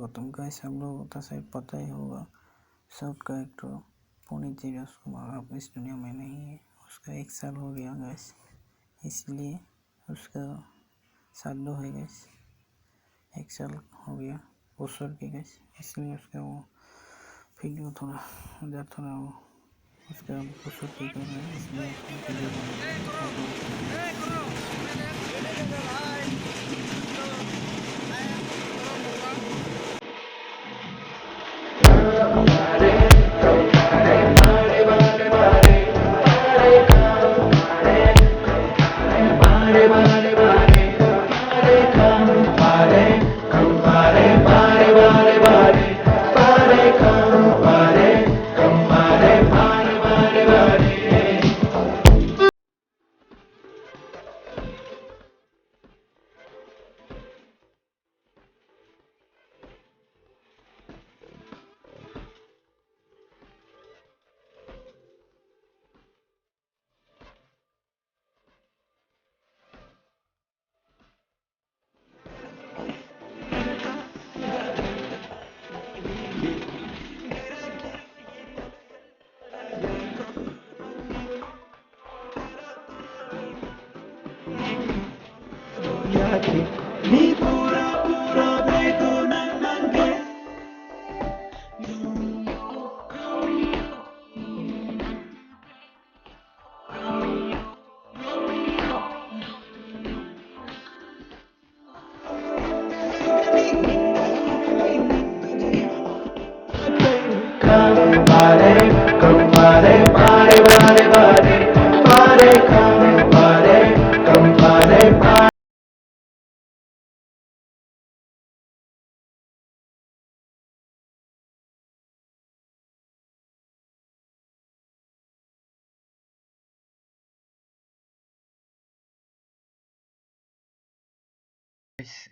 Gautam guys हम लोगों का शायद पता ही होगा सबका एक्टर पुनीत राजकुमार अब इस दुनिया में नहीं है। उसका 1 साल हो गया गाइस, इसलिए उसका साल है गाइस, 1 साल हो गया बছৰ के गाइस, इसलिए उसका वो वीडियो थोड़ा वो उसका बছৰ के कर रहे हैं, इसलिए वीडियो बना रहे हैं अपलोड कर रहे हैं।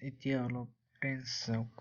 এতিয়া অলপ টেন্স যাওক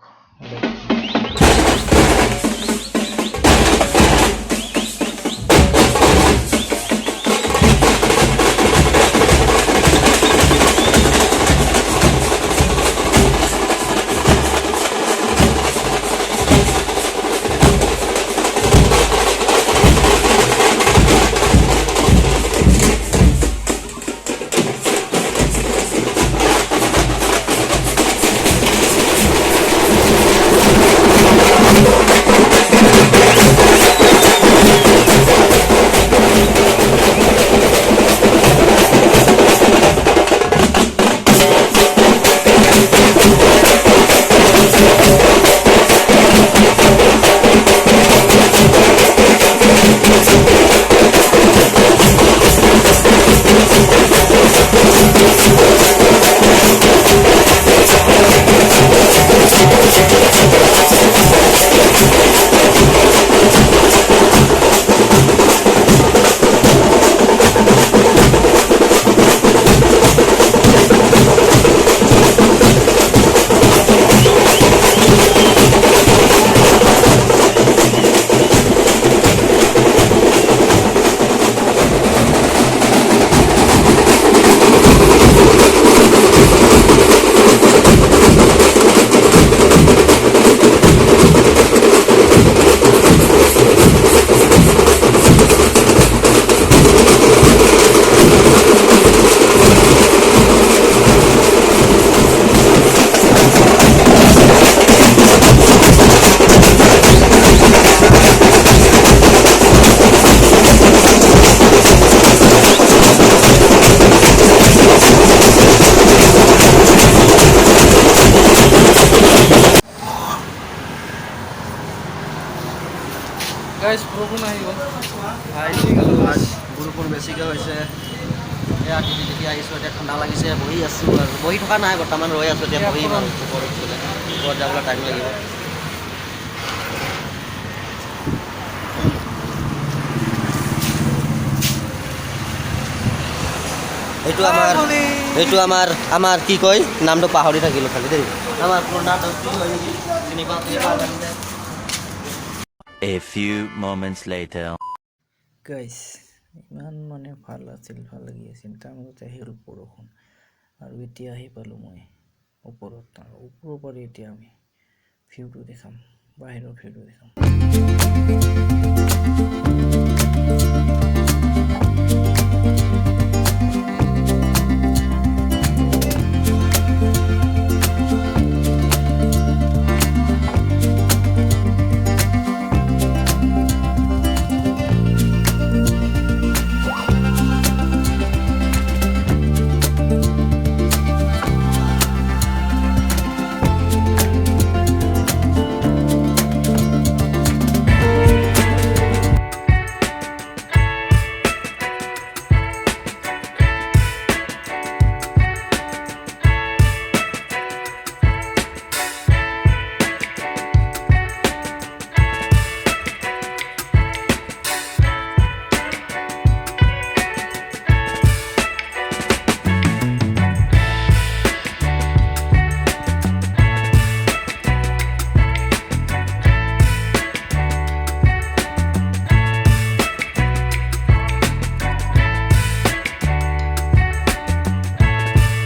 গাইস বৰষুণ আহি গ'ল বৰষুণ বেছিকৈ হৈছে এয়া টিভি দেখি আহিছোঁ এতিয়া ঠাণ্ডা লাগিছে বহি আছোঁ আৰু বহি থকা নাই বৰ্তমান ৰৈ আছোঁ এতিয়া বহি ইমান ওপৰত যাবলৈ টাইম লাগিব এইটো আমাৰ কি কয় নামটো পাহৰি থাকিলোঁ খালি দেই আমাৰ পুৰণাটো কি হয় নেকি চিনি পাওঁ A few moments later. Guys, ইমান মানে ভাল লাগি আছিল তাৰ মাজতে আহিল বৰষুণ আৰু এতিয়া আহি পালোঁ মই ওপৰত আৰু ওপৰৰ পৰা এতিয়া আমি ভিউটো দেখাম বাহিৰৰ ভিউটো দেখাম